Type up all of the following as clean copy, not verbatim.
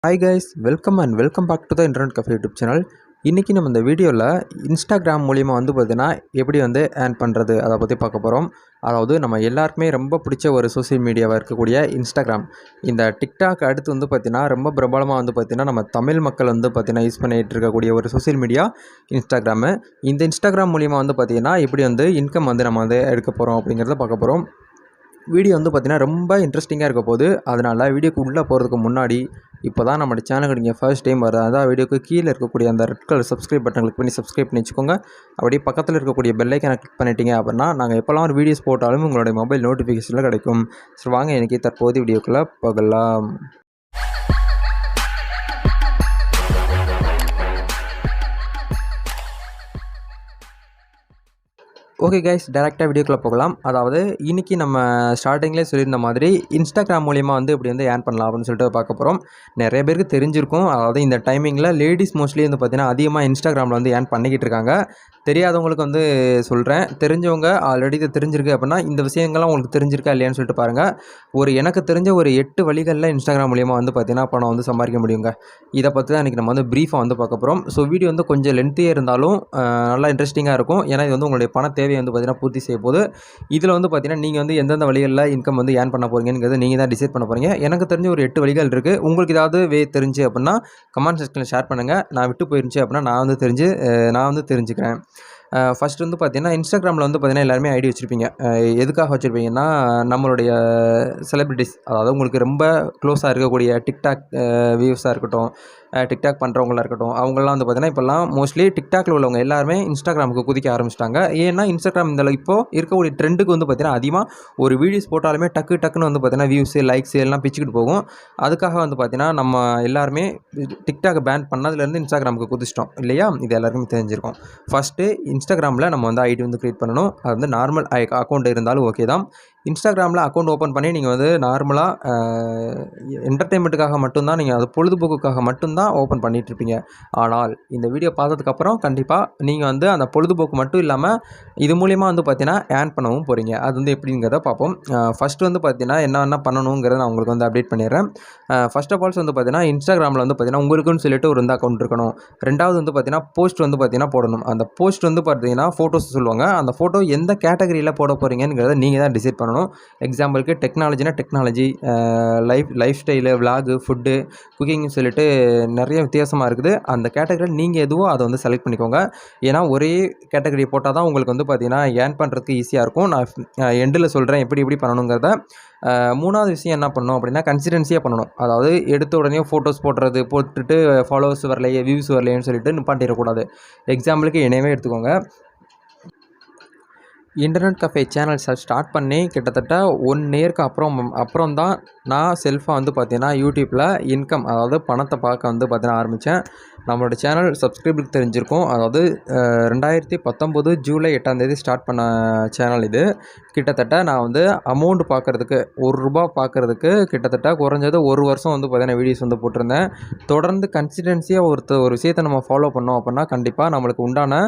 Hi guys, welcome back to the internet cafe YouTube channel. இன்றைக்கி நம்ம இந்த வீடியோவில் இன்ஸ்டாகிராம் மூலிமா பார்த்தீங்கன்னா எப்படி ஏர்ன் பண்ணுறது அதை பற்றி பார்க்க போகிறோம். அதாவது நம்ம எல்லாருக்குமே ரொம்ப பிடிச்ச ஒரு சோசியல் மீடியாவாக இருக்கக்கூடிய இன்ஸ்டாகிராம். இந்த டிக்டாக் அடுத்து பார்த்தீங்கன்னா ரொம்ப பிரபலமாக பார்த்தீங்கன்னா நம்ம தமிழ் மக்கள் பார்த்தீங்கன்னா யூஸ் பண்ணிகிட்டு இருக்கக்கூடிய ஒரு சோசியல் மீடியா இன்ஸ்டாகிராமு. இந்த இன்ஸ்டாகிராம் மூலிமா பார்த்தீங்கன்னா எப்படி இன்கம் நம்ம எடுக்க போகிறோம் அப்படிங்கிறத பார்க்க போகிறோம். வீடியோ பார்த்தீங்கன்னா ரொம்ப இன்ட்ரெஸ்டிங்காக இருக்க போகுது. அதனால் வீடியோக்கு உள்ளே போகிறதுக்கு முன்னாடி இப்போ தான் நம்ம சேனலுக்கு நீங்கள் ஃபர்ஸ்ட் டைம் வருது, அதான் வீடியோக்கு கீழே இருக்கக்கூடிய அந்த red colour subscribe button click பண்ணி சப்ஸ்கிரைப் பண்ணி வச்சுக்கோங்க. அப்படியே பக்கத்தில் இருக்கக்கூடிய பெல் ஐக்கானை கிளிக் பண்ணிட்டீங்க அப்படின்னா நாங்கள் எப்போல்லாம் ஒரு வீடியோஸ் போட்டாலும் உங்களுடைய மொபைல் நோட்டிஃபிகேஷனில் கிடைக்கும். ஸோ வாங்க எனக்கு தற்போது வீடியோக்குள்ளே போகலாம். ஓகே கைஸ், டேரெக்டாக வீடியோக்குள்ளே போகலாம். அதாவது இன்றைக்கி நம்ம ஸ்டார்டிங்லேயே சொல்லியிருந்த மாதிரி இன்ஸ்டாகிராம் மூலிமா இப்படி ஏர்ன் பண்ணலாம் அப்படின்னு சொல்லிட்டு பார்க்க போகிறோம். நிறைய பேருக்கு தெரிஞ்சிருக்கும். அதாவது இந்த டைமிங்கில் லேடிஸ் மோஸ்ட்லி பார்த்திங்கன்னா அதிகமாக இன்ஸ்டாகிராமில் ஏர்ன் பண்ணிக்கிட்டு இருக்காங்க. தெரியாதவங்களுக்கு சொல்கிறேன். தெரிஞ்சவங்க ஆல்ரெடி இது தெரிஞ்சிருக்கு அப்படின்னா இந்த விஷயங்கள்லாம் உங்களுக்கு தெரிஞ்சிருக்கா இல்லையான்னு சொல்லிட்டு பாருங்கள். எனக்கு தெரிஞ்ச ஒரு 8 வழிகளில் இன்ஸ்டாகிராம் மூலிமா பார்த்திங்கன்னா பணம் சம்பாதிக்க முடியுங்க. இதை பற்றி தான் இன்றைக்கி நம்ம ப்ரீஃபாக பார்க்க போகிறோம். ஸோ வீடியோ கொஞ்சம் லென்த்தியாக இருந்தாலும் நல்லா இன்ட்ரெஸ்டிங்காக இருக்கும். ஏன்னா இது உங்களுடைய பண தேவை பார்த்திங்கன்னா பூர்த்தி செய்ய போகுது. இதில் பார்த்திங்கன்னா நீங்கள் எந்தெந்த வழிகளில் இன்கம் ஏர்ன் பண்ண போகிறீங்கிறது நீங்கள் தான் டிசைட் பண்ண போகிறீங்க. எனக்கு தெரிஞ்ச ஒரு 8 வழிகள் இருக்குது. உங்களுக்கு ஏதாவது தெரிஞ்சு அப்படின்னா கமெண்ட் செக்ஷனில் ஷேர் பண்ணுங்கள். நான் விட்டு போயிருந்துச்சு அப்படின்னா நான் தெரிஞ்சுக்கிறேன். ஃபஸ்ட் பார்த்தீங்கன்னா இன்ஸ்டாகிராமில் பார்த்தீங்கன்னா எல்லாருமே ஐடி வச்சுருப்பீங்க. எதுக்காக வச்சுருப்பீங்கன்னா நம்மளுடைய செலிப்ரிட்டிஸ், அதாவது உங்களுக்கு ரொம்ப க்ளோஸாக இருக்கக்கூடிய டிக்டாக் வியூஸாக இருக்கட்டும், டிக்டாக் பண்ணுறவங்களா இருக்கட்டும், அவங்களாம் பார்த்தீங்கன்னா இப்போல்லாம் மோஸ்ட்லி டிக்டாக்ல உள்ளவங்க எல்லாருமே இன்ஸ்டாகிராமுக்கு குதிக்க ஆரம்பிச்சிட்டாங்க. ஏன்னா இன்ஸ்டாகிராம் இந்த இப்போது இருக்கக்கூடிய ட்ரெண்டுக்கு பார்த்தீங்கன்னா அதிகமாக ஒரு வீடியோஸ் போட்டாலுமே டக்குன்னு பார்த்தீங்கன்னா வியூஸு லைக்ஸு எல்லாம் பிச்சுக்கிட்டு போகும். அதுக்காக பார்த்தீங்கன்னா நம்ம எல்லாருமே டிக்டாக் பேன் பண்ணதுலேருந்து இன்ஸ்டாகிராமுக்கு குதிச்சிட்டோம் இல்லையா? இது எல்லாருக்குமே தெரிஞ்சிருக்கும். ஃபஸ்ட்டு இன்ஸ்டாகிராமில் நம்ம ஐடி க்ரியேட் பண்ணணும். அது நார்மல் அக்கௌண்ட் இருந்தாலும் ஓகே தான். இன்ஸ்டாகிராமில் அக்கௌண்ட் ஓப்பன் பண்ணி நீங்கள் நார்மலாக என்டர்டெயின்மெண்ட்டுக்காக மட்டும்தான், நீங்கள் அது பொழுதுபோக்குக்காக மட்டும்தான் ஓப்பன் பண்ணிகிட்ருப்பீங்க. ஆனால் இந்த வீடியோ பார்த்ததுக்கப்புறம் கண்டிப்பாக நீங்கள் அந்த பொழுதுபோக்கு மட்டும் இல்லாமல் இது மூலிமா பார்த்தீங்கன்னா ஏர்ன் பண்ணவும் போகிறீங்க. அது எப்படிங்கிறத பார்ப்போம். ஃபஸ்ட்டு பார்த்தீங்கன்னா என்ன பண்ணணுங்கிறத நான் உங்களுக்கு அப்டேட் பண்ணிடுறேன். ஃபர்ஸ்ட் ஆஃப் ஆல்ஸ் பார்த்தீங்கன்னா இன்ஸ்டாகிராமில் பார்த்தீங்கன்னா உங்களுக்குன்னு சொல்லிட்டு ஒரு அக்கௌண்ட் இருக்கணும். ரெண்டாவது பார்த்தீங்கன்னா போஸ்ட் பார்த்தீங்கன்னா போடணும். அந்த போஸ்ட் பார்த்தீங்கன்னா ஃபோட்டோஸ் சொல்லுவாங்க. அந்த ஃபோட்டோ எந்த கேட்டகரியில் போட போகிறீங்கிறத நீங்கள் தான் டிசைட் பண்ணணும். எக்ஸாம்பிளுக்கு டெக்னாலஜினா technology, life style, blog, food, குக்கிங்னு சொல்லிட்டு நிறைய வித்தியாசமாக இருக்குது. அந்த கேட்டகரியில் நீங்கள் எதுவோ அதை செலக்ட் பண்ணிக்கோங்க. ஏன்னா ஒரே கேட்டகரி போட்டால் தான் உங்களுக்கு பார்த்தீங்கன்னா ஏர்ன் பண்ணுறதுக்கு ஈஸியாக இருக்கும். நான் எண்டில் சொல்கிறேன் எப்படி பண்ணணுங்கிறத. மூணாவது விஷயம் என்ன பண்ணணும் அப்படின்னா கன்சிஸ்டன்சியாக பண்ணணும். அதாவது எடுத்த உடனே ஃபோட்டோஸ் போட்டுட்டு ஃபாலோவர்ஸ் வரலையே, வியூஸ் வரலையேன்னு சொல்லிட்டு நிப்பாட்டிடக்கூடாது. எக்ஸாம்பிளுக்கு என்னையவே எடுத்துக்கோங்க. இன்டர்நெட் கஃபே சேனல் ஸ்டார்ட் பண்ணி கிட்டத்தட்ட 1 இயருக்கு அப்புறம் தான் நான் செல்ஃபாக பார்த்தீங்கன்னா யூடியூப்பில் இன்கம், அதாவது பணத்தை பார்க்க பார்த்தீங்கன்னா ஆரம்பித்தேன். நம்மளோட சேனல் சப்ஸ்கிரைபருக்கு தெரிஞ்சிருக்கும். அதாவது 2019 ஜூலை 8 ஸ்டார்ட் பண்ண சேனல் இது. கிட்டத்தட்ட நான் அமௌண்ட் பார்க்குறதுக்கு ₹1 பார்க்குறதுக்கு கிட்டத்தட்ட குறைஞ்சது 1 வருஷம் பார்த்தீங்கன்னா வீடியோஸ் போட்டிருந்தேன். தொடர்ந்து கன்சிஸ்டன்சியாக ஒரு விஷயத்தை நம்ம ஃபாலோ பண்ணோம் அப்படின்னா கண்டிப்பாக நம்மளுக்கு உண்டான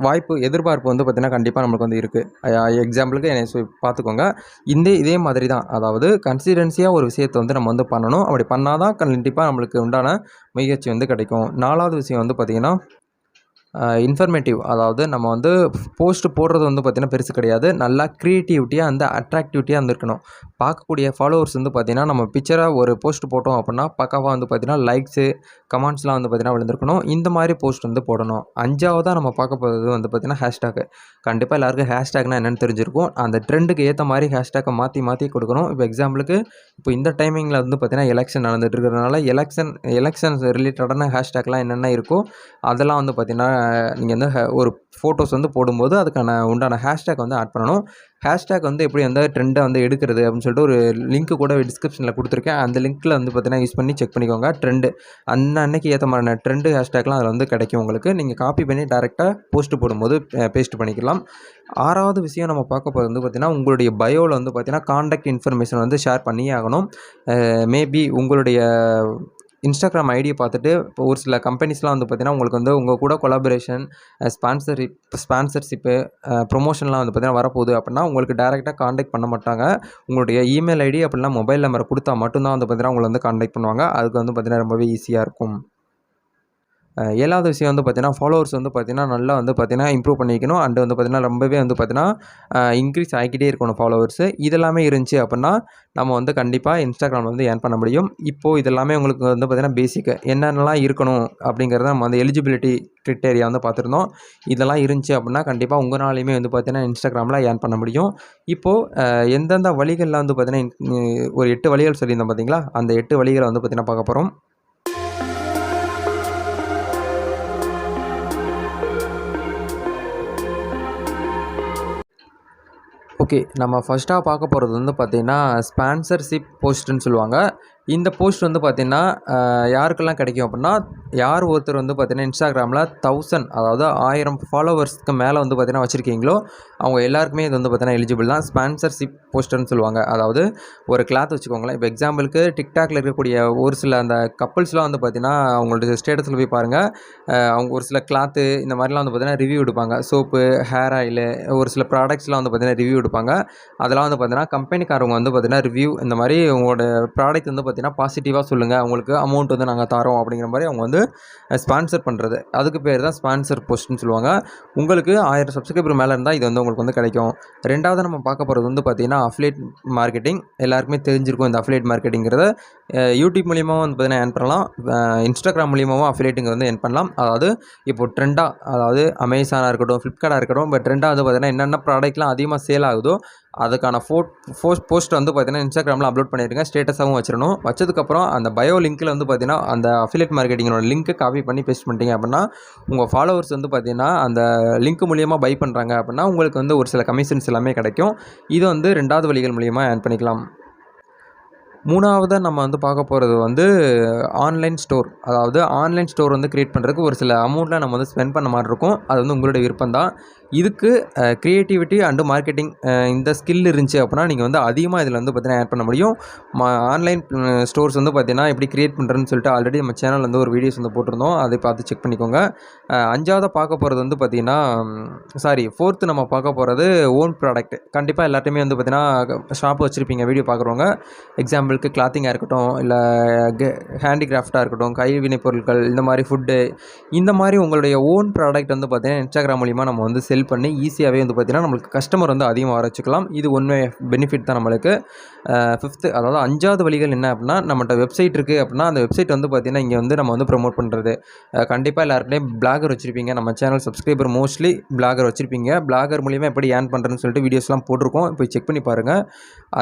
வாய்ப்பு, எதிர்பார்ப்பு பார்த்தீங்கன்னா கண்டிப்பாக நம்மளுக்கு இருக்குது. எக்ஸாம்பிளுக்கு என்னை பார்த்துக்கோங்க. இதே மாதிரி தான். அதாவது கன்சிஸ்டன்சியாக ஒரு விஷயத்தை நம்ம பண்ணணும். அப்படி பண்ணால் தான் கண்டிப்பாக நம்மளுக்கு உண்டான முயற்சி கிடைக்கும். 4வது விஷயம் பார்த்திங்கன்னா இன்ஃபர்மேட்டிவ். அதாவது நம்ம போஸ்ட் போடுறது பார்த்திங்கன்னா பெருசு கிடையாது. நல்லா க்ரியேட்டிவிட்டியாக அட்ராக்டிவிட்டியாக இருக்கணும். பார்க்கக்கூடிய ஃபாலோவர்ஸ் பார்த்திங்கன்னா நம்ம பிக்சராக ஒரு போஸ்ட் போட்டோம் அப்படின்னா பக்காவாக பார்த்திங்கன்னா லைக்ஸு, கமெண்ட்ஸ்லாம் பார்த்திங்கன்னா விழுந்திருக்கணும். இந்த மாதிரி போஸ்ட் போடணும். 5வதாக நம்ம பார்க்க போகிறது பார்த்திங்கன்னா ஹேஷ்டேக். கண்டிப்பாக எல்லாருக்கும் ஹேஷ்டேக்னால் என்னென்னு தெரிஞ்சிருக்கும். அந்த ட்ரெண்டுக்கு ஏற்ற மாதிரி ஹேஷ்டேக்கை மாற்றி கொடுக்கணும். இப்போ எக்ஸாம்பிளுக்கு இந்த டைமிங்கில் பார்த்திங்கன்னா எலெக்ஷன் நடந்துகிட்டு இருக்கிறதுனால எலெக்ஷன்ஸ் ரிலேட்டடான ஹேஷ்டேக்லாம் என்னென்ன இருக்கோ அதெல்லாம் பார்த்திங்கன்னா நீங்கள் ஒரு ஃபோட்டோஸ் போடும்போது அதுக்கான உண்டான ஹேஷ்டேக் ஆட் பண்ணணும். ஹேஷ்டேக் எப்படி ட்ரெண்டை எடுக்கிறது அப்படின்னு சொல்லிட்டு ஒரு லிங்க் கூட டிஸ்கிரிப்ஷனில் கொடுத்துருக்கேன். அந்த லிங்க்கில் பார்த்தீங்கன்னா யூஸ் பண்ணி செக் பண்ணிக்கோங்க. ட்ரெண்டு அன்னைக்கு ஏற்ற மாதிரியான ட்ரெண்டு ஹேஷ்டேக்லாம் அதில் கிடைக்கும் உங்களுக்கு. நீங்கள் காப்பி பண்ணி டேரெக்டாக போஸ்ட் போடும்போது பேஸ்ட் பண்ணிக்கலாம். 6வது விஷயம் நம்ம பார்க்க போகிறது பார்த்திங்கன்னா உங்களுடைய பயோவில் பார்த்திங்கன்னா காண்டாக்ட் இன்ஃபர்மேஷன் ஷேர் பண்ணியே ஆகணும். மேபி உங்களுடைய இன்ஸ்டாகிராம் ஐடியை பார்த்துட்டு இப்போ ஒரு சில கம்பெனிஸ்லாம் வந்து பார்த்திங்கன்னா உங்களுக்கு வந்து உங்கள் கூட கொலாபரேஷன், ஸ்பான்சர்ஷிப்பு, ப்ரொமோஷன்லாம் வந்து பார்த்திங்கன்னா வரப்போகுது அப்படின்னா உங்களுக்கு டேரெக்டாக காண்டாக்ட் பண்ண மாட்டாங்க. உங்களுடைய இமெயில் ஐடி அப்படின்னா மொபைல் நம்பரை கொடுத்தா மட்டும்தான் வந்து பார்த்திங்கன்னா உங்களை வந்து காண்டாக்ட் பண்ணுவாங்க. அதுக்கு வந்து பார்த்திங்கன்னா ரொம்பவே ஈஸியாக இருக்கும். 7வது விஷயம் வந்து பார்த்திங்கன்னா ஃபாலோவர்ஸ் வந்து பார்த்திங்கன்னா நல்லா வந்து பார்த்திங்கன்னா இம்ப்ரூவ் பண்ணி வைக்கணும். அண்டு வந்து பார்த்திங்கன்னா ரொம்பவே வந்து பார்த்திங்கன்னா இன்க்ரீஸ் ஆகிக்கிட்டே இருக்கணும் ஃபாலோவர்ஸு. இதெல்லாமே இருந்துச்சு அப்படின்னா நம்ம வந்து கண்டிப்பாக இன்ஸ்டாகிராமில் வந்து ஏர்ன் பண்ண முடியும். இப்போது இதெல்லாமே உங்களுக்கு வந்து பார்த்திங்கன்னா பேசிக்கு என்னென்னலாம் இருக்கணும் அப்படிங்கிறத நம்ம வந்து எலிஜிபிலிட்டி கிரிட்டேரியா வந்து பார்த்துருந்தோம். இதெல்லாம் இருந்துச்சு அப்படின்னா கண்டிப்பாக உங்களாலையுமே வந்து பார்த்திங்கன்னா இன்ஸ்டாகிராமில் ஏர்ன் பண்ண முடியும். இப்போது எந்தெந்த வழிகளில் வந்து பார்த்திங்கன்னா ஒரு 8 வழிகள் சொல்லியிருந்தோம் பார்த்தீங்களா, அந்த 8 வழிகளை வந்து பார்த்திங்கன்னா பார்க்க போகிறோம். ஓகே, நம்ம ஃபஸ்ட்டாக பார்க்க போகிறது வந்து பார்த்திங்கன்னா ஸ்பான்சர்ஷிப் போஸ்ட்டுன்னு சொல்லுவாங்க. இந்த போஸ்ட் வந்து பார்த்திங்கன்னா யாருக்கெல்லாம் கிடைக்கும் அப்படின்னா, யார் ஒருத்தர் வந்து பார்த்திங்கன்னா இன்ஸ்டாகிராமில் 1000 அதாவது 1000 ஃபாலோவர்ஸ்க்கு மேலே வந்து பார்த்திங்கன்னா வச்சுருக்கீங்களோ அவங்க எல்லாருக்குமே இது வந்து பார்த்திங்கன்னா எலிஜிபிள் தான். ஸ்பான்சர்ஷிப் போஸ்டர்னு சொல்லுவாங்க. அதாவது ஒரு கிளாத் வச்சுக்கோங்களேன். இப்போ எக்ஸாம்பிளுக்கு டிக்டாக்ல இருக்கக்கூடிய ஒரு சில அந்த கப்புள்ஸ்லாம் வந்து பார்த்திங்கன்னா அவங்களோட ஸ்டேட்டஸில் போய் பாருங்கள். அவங்க ஒரு சில கிளாத்து இந்த மாதிரிலாம் வந்து பார்த்திங்கன்னா ரிவ்யூ எடுப்பாங்க. சோப்பு, ஹேர் ஆயிலு, ஒரு சில ப்ராடக்ட்ஸ்லாம் வந்து பார்த்திங்கன்னா ரிவ்யூ எடுப்பாங்க. அதெல்லாம் வந்து பார்த்திங்கன்னா கம்பெனிக்காரவங்க வந்து பார்த்திங்கன்னா ரிவ்யூ இந்த மாதிரி உங்களோட ப்ராடக்ட் வந்து பார்த்திங்கன்னா பாசிட்டிவாக சொல்லுங்கள், உங்களுக்கு அமௌண்ட் வந்து நாங்கள் தரோம் அப்படிங்கிற மாதிரி அவங்க வந்து ஸ்பான்சர் பண்ணுறது. அதுக்கு பேர் தான் ஸ்பான்சர் போஸ்ட்னு சொல்லுவாங்க. உங்களுக்கு 1000 சப்ஸ்கிரைபர் மேலே இருந்தால் இது வந்து உங்களுக்கு வந்து கிடைக்கும். 2வது நம்ம பார்க்க போகிறது வந்து பார்த்திங்கன்னா அஃபிலியேட் மார்க்கெட்டிங். எல்லாருக்குமே தெரிஞ்சிருக்கும் இந்த அஃபிலியேட் மார்க்கெட்டிங்கிறத. யூடியூப் மூலியமாக வந்து பார்த்திங்கன்னா ஏர்ன் பண்ணலாம். இன்ஸ்டாகிராம் மூலியமாகவும் அஃபிலியேட்டிங் வந்து ஏர்ன் பண்ணலாம். அதாவது இப்போ ட்ரெண்டாக, அதாவது அமேசானாக இருக்கட்டும், ஃப்ளிப்கார்ட்டாக இருக்கட்டும், இப்போ ட்ரெண்டாக வந்து பார்த்திங்கன்னா என்னென்ன ப்ராடக்ட்லாம் அதிகமாக சேல் ஆகுதோ அதுக்கான போஸ்ட் வந்து பார்த்திங்கன்னா இன்ஸ்டாகிராமில் அப்லோட் பண்ணிடுங்க. ஸ்டேட்டஸாகவும் வச்சிடணும். வச்சதுக்கப்புறம் அந்த பயோ லிங்க்கில் வந்து பார்த்திங்கன்னா அந்த அஃபிலியேட் மார்க்கெட்டிங்கோட லிங்க்கை காப்பி பண்ணி பேஸ்ட் பண்ணிட்டீங்க அப்படின்னா உங்கள் ஃபாலோவர்ஸ் வந்து பார்த்திங்கன்னா அந்த லிங்க் மூலியமாக பை பண்ணுறாங்க அப்படின்னா உங்களுக்கு வந்து ஒரு சில கமிஷன்ஸ் எல்லாமே கிடைக்கும். இது வந்து 2வது வழிகள் மூலியமாக ஏர்ன் பண்ணிக்கலாம். 3வது நம்ம வந்து பார்க்க போகிறது வந்து ஆன்லைன் ஸ்டோர். அதாவது ஆன்லைன் ஸ்டோர் வந்து க்ரியேட் பண்ணுறதுக்கு ஒரு சில அமௌண்ட்டில் நம்ம வந்து ஸ்பெண்ட் பண்ண மாதிரி இருக்கும். அது வந்து உங்களுடைய விருப்பம் தான். இதுக்கு க்ரியேட்டிவிட்டி அண்டு மார்க்கெட்டிங் இந்த ஸ்கில் இருந்துச்சு அப்படின்னா நீங்கள் வந்து அதிகமாக இதில் வந்து பார்த்திங்கன்னா ஆட் பண்ண முடியும். ஆன்லைன் ஸ்டோர்ஸ் வந்து பார்த்திங்கன்னா எப்படி க்ரியேட் பண்ணுறதுன்னு சொல்லிட்டு ஆல்ரெடி நம்ம சேனல் வந்து ஒரு வீடியோஸ் வந்து போட்டிருந்தோம். அதை பார்த்து செக் பண்ணிக்கோங்க. 5வது பார்க்க போகிறது வந்து பார்த்திங்கன்னா 4th நம்ம பார்க்க போகிறது ஓன் ப்ராடக்ட். கண்டிப்பாக எல்லாத்தையுமே வந்து பார்த்திங்கன்னா ஷாப் வச்சுருப்பீங்க வீடியோ பார்க்குறவங்க. எக்ஸாம்பிளுக்கு கிளாத்திங்காக இருக்கட்டும், இல்லை ஹேண்டிகிராஃப்டாக இருக்கட்டும், கைவினை பொருட்கள், இந்த மாதிரி ஃபுட்டு, இந்த மாதிரி உங்களுடைய ஓன் ப்ராடக்ட் வந்து பார்த்திங்கன்னா இன்ஸ்டாகிராம் மூலிமா நம்ம வந்து செல் பண்ணி ஈஸியாகவே வந்து பார்த்திங்கன்னா நம்மளுக்கு கஸ்டமர் வந்து அதிகமாக வர வச்சுக்கலாம். இது ஒன்று பெனிஃபிட் தான் நம்மளுக்கு. 5th அதாவது 5வது வழிகள் என்ன அப்படின்னா, நம்மகிட்ட வெப்சைட் இருக்குது அப்படின்னா அந்த வெப்சைட் வந்து பார்த்திங்கன்னா இங்கே வந்து நம்ம வந்து ப்ரொமோட் பண்ணுறது. கண்டிப்பாக எல்லாருக்கிட்டையும் பிளாகர் வச்சுருப்பீங்க. நம்ம சேனல் சப்ஸ்கிரைபர் மோஸ்ட்லி பிளாகர் வச்சுருப்பீங்க. பிளாகர் மூலிமா எப்படி ஏர்ன் பண்ணுறதுன்னு சொல்லிட்டு வீடியோஸ்லாம் போட்டிருக்கோம். போய் செக் பண்ணி பாருங்கள்.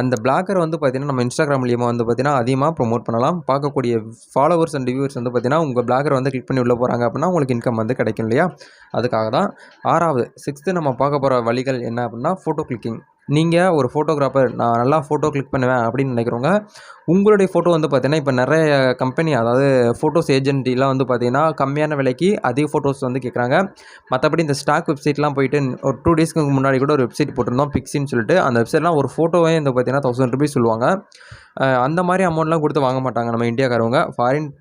அந்த பிளாகர் வந்து பார்த்திங்கன்னா நம்ம இன்ஸ்டாகிராம் மூலியமாக வந்து பார்த்திங்கன்னா அதிகமாக ப்ரொமோட் பண்ணலாம். பார்க்கக்கூடிய ஃபாலோவர்ஸ் அண்ட் வியூவர்ஸ் வந்து பார்த்திங்கன்னா உங்கள் பிளாகர் வந்து கிளிக் பண்ணி உள்ளே போகிறாங்க அப்படின்னா உங்களுக்கு இன்கம் வந்து கிடைக்கும் இல்லையா? அதுக்காக தான். 6th நம்ம பார்க்க போகிற வழிகள் என்ன அப்படின்னா ஃபோட்டோ கிளிக்கிங். நீங்கள் ஒரு ஃபோட்டோகிராஃபர், நான் நல்லா ஃபோட்டோ கிளிக் பண்ணுவேன் அப்படின்னு நினைக்கிறவங்க, உங்களுடைய ஃபோட்டோ வந்து பார்த்திங்கன்னா இப்போ நிறைய கம்பெனி, அதாவது ஃபோட்டோஸ் ஏஜென்ட்டிலாம் வந்து பார்த்திங்கன்னா கம்மியான விலைக்கு அதிக ஃபோட்டோஸ் வந்து கேட்குறாங்க. மற்றபடி இந்த ஸ்டாக் வெப்சைட்லாம் போயிட்டு ஒரு 2 டேஸ்க்கு முன்னாடி கூட ஒரு வெப்சைட் போட்டிருந்தோம், பிக்ஸின்னு சொல்லிட்டு. அந்த வெப்சைட்லாம் ஒரு ஃபோட்டோவே வந்து பார்த்திங்கன்னா 1000 ரூபீஸ் சொல்லுவாங்க. அந்த மாதிரி அமௌண்ட்லாம் கொடுத்து வாங்க மாட்டாங்க நம்ம இந்தியாக்காரவங்க.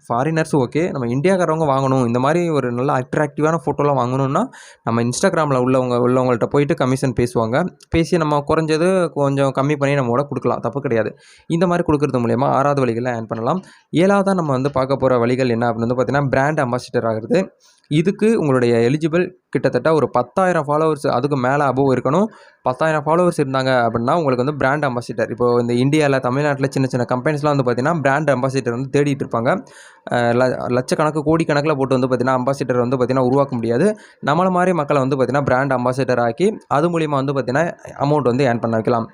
ஃபாரினர்ஸும் ஓகே. நம்ம இந்தியாக்காரவங்க வாங்கணும், இந்த மாதிரி ஒரு நல்ல அட்ராக்டிவான ஃபோட்டோலாம் வாங்கணும்னா நம்ம இன்ஸ்டாகிராமில் உள்ளவங்கள்ட்ட போயிட்டு கமிஷன் பேசுவாங்க. பேசி நம்ம குறைஞ்சது கொஞ்சம் கம்மி பண்ணி நம்ம கூட கொடுக்கலாம், தப்பு கிடையாது. இந்த மாதிரி கொடுக்குறது மூலயமா 6வது வழிகளில் ஏர்ன் பண்ணலாம். 7வது நம்ம வந்து பார்க்க போகிற வழிகள் என்ன அப்படின்னு வந்து பார்த்திங்கன்னா பிராண்ட் அம்பாசிடர் ஆகிறது. இதுக்கு உங்களுடைய எலிஜிபிள் கிட்டத்தட்ட ஒரு 10,000 ஃபாலோவர்ஸ் அதுக்கு மேலே அபோவ் இருக்கணும். 10,000 ஃபாலோவர்ஸ் இருந்தாங்க அப்படின்னா உங்களுக்கு வந்து பிராண்ட் அம்பாசிடர். இப்போ இந்த இந்தியாவில், தமிழ்நாட்டில் சின்ன சின்ன கம்பெனிஸ்லாம் வந்து பார்த்திங்கன்னா பிராண்ட் அம்பாசிடர் வந்து தேடிட்டு இருப்பாங்க. லட்சக்கணக்கு கோடிக்கணக்கில் போட்டு வந்து பார்த்திங்கன்னா அம்பாசிடர் வந்து பார்த்திங்கன்னா உருவாக்க முடியாது. நம்மள மாதிரி மக்களை வந்து பார்த்திங்கன்னா பிராண்ட் அம்பாசிடர் ஆக்கி அது மூலிமா வந்து பார்த்திங்கன்னா அமௌண்ட் வந்து ஏர்ன் பண்ண வைக்கலாம்.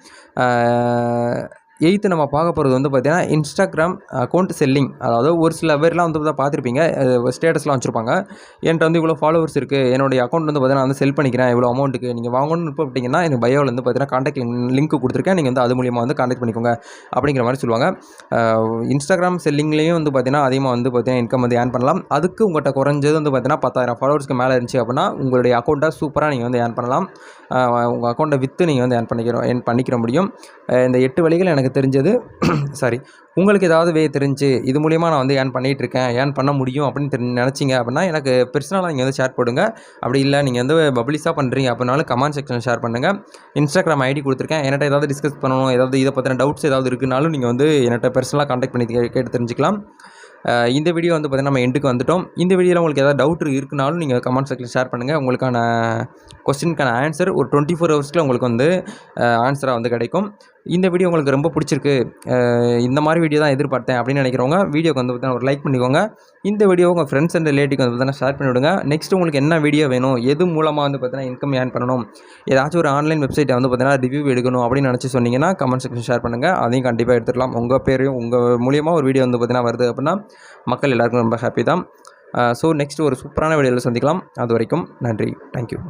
8th நம்ம பார்க்க போகிறது வந்து பார்த்திங்கன்னா இன்ஸ்டாகிராம் அக்கௌண்ட் செல்லிங். அதாவது ஒரு சில பேர்லாம் வந்து பார்த்துருப்பீங்க, ஸ்டேட்டஸ்லாம் வச்சுருப்பாங்க. என்கிட்ட வந்து இவ்வளோ ஃபாலோவர்ஸ் இருக்குது, என்னுடைய அக்கௌண்ட் வந்து பார்த்திங்கன்னா வந்து செல் பண்ணிக்கிறேன் இவ்வளோ அமௌண்ட்டுக்கு, நீங்கள் வாங்கணும்னு விருப்பப்பட்டீங்கன்னா எனக்கு பயோவில் வந்து பார்த்திங்கன்னா காண்டாக்ட் லிங்க் கொடுத்துருக்கேன், நீங்கள் வந்து அது மூலியமாக வந்து காண்டாக்ட் பண்ணிக்கோங்க அப்படிங்கிற மாதிரி சொல்லுவாங்க. இன்ஸ்டாகிராம் செல்லிங்லேயும் வந்து பார்த்திங்கன்னா அதிகமாக வந்து பார்த்திங்கன்னா இன்கம் வந்து ஏர்ன் பண்ணலாம். அதுக்கு உங்கள்கிட்ட குறைஞ்சது வந்து பார்த்திங்கன்னா 10,000 ஃபாலோவர்ஸ்க்கு மேலே இருந்துச்சு அப்படின்னா உங்களுடைய அக்கௌண்ட்டை சூப்பராக நீங்கள் வந்து ஏர்ன் பண்ணலாம். உங்கள் அக்கௌண்ட்டை விற்று நீங்கள் வந்து ஏர்ன் பண்ணிக்கிற முடியும். இந்த 8 வழிகள் எனக்கு தெரிஞ்சது. சாரி, உங்களுக்கு ஏதாவது தெரிஞ்சு இது மூலிமா நான் வந்து ஏர்ன் பண்ண முடியும் அப்படின்னு நினச்சிங்க அப்படின்னா எனக்கு பெர்சனலாக நீங்கள் வந்து ஷேர் போடுங்க. அப்படி இல்லை நீங்கள் வந்து பப்ளிஷாக பண்ணுறீங்க அப்படின்னாலும் கமெண்ட் செக்ஷனில் ஷேர் பண்ணுங்கள். இன்ஸ்டாகிராம் ஐடி கொடுத்துருக்கேன். என்கிட்ட ஏதாவது டிஸ்கஸ் பண்ணணும், ஏதாவது இதை பற்றின டவுட்ஸ் ஏதாவது இருக்குனாலும் நீங்கள் வந்து என்கிட்ட பெர்சனலாக கான்டாக்ட் பண்ணி கேட்டு தெரிஞ்சுக்கலாம். இந்த வீடியோ வந்து பார்த்திங்கன்னா நம்ம எண்டுக்கு வந்துவிட்டோம். இந்த வீடியோவில் உங்களுக்கு ஏதாவது டவுட் இருக்குனாலும் நீங்கள் கமெண்ட் செக்ஷனில் ஷேர் பண்ணுங்கள். உங்களுக்கான கொஸ்டினுக்கான ஆன்சர் ஒரு 24 ஹவர்ஸ்க்குள்ள உங்களுக்கு வந்து ஆன்சராக வந்து கிடைக்கும். இந்த வீடியோ உங்களுக்கு ரொம்ப பிடிச்சிருக்கு, இந்த மாதிரி வீடியோ தான் எதிர்பார்த்தேன் அப்படின்னு நினைக்கிறவங்க வீடியோக்கு வந்து பார்த்தீங்கன்னா ஒரு லைக் பண்ணிக்கோங்க. இந்த வீடியோ உங்கள் ஃப்ரெண்ட்ஸ் அண்ட் ரிலேட்டிவ்க்கு வந்து பார்த்தீங்கன்னா ஷேர் பண்ணிவிடுங்க. நெக்ஸ்ட் உங்களுக்கு என்ன வீடியோ வேணும், எது மூலமாக வந்து பார்த்தீங்கன்னா இன்கம் ஏர்ன் பண்ணணும், ஏதாச்சும் ஒரு ஆன்லைன் வெப்சைட்டை வந்து பார்த்தீங்கன்னா ரிவ்யூ எடுக்கணும் அப்படின்னு நினச்சி சொன்னீங்கன்னா கமெண்ட் செக்ஷன் ஷேர் பண்ணுங்கள். அதையும் கண்டிப்பாக எடுத்துக்கலாம். உங்கள் பேரையும் உங்கள் மூலியமாக ஒரு வீடியோ வந்து பார்த்தீங்கன்னா வருது அப்படின்னா மக்கள் எல்லாருக்கும் ரொம்ப ஹாப்பி தான். ஸோ நெக்ஸ்ட் ஒரு சூப்பரான வீடியோவில் சந்திக்கலாம். அது வரைக்கும் நன்றி. தேங்க்யூ.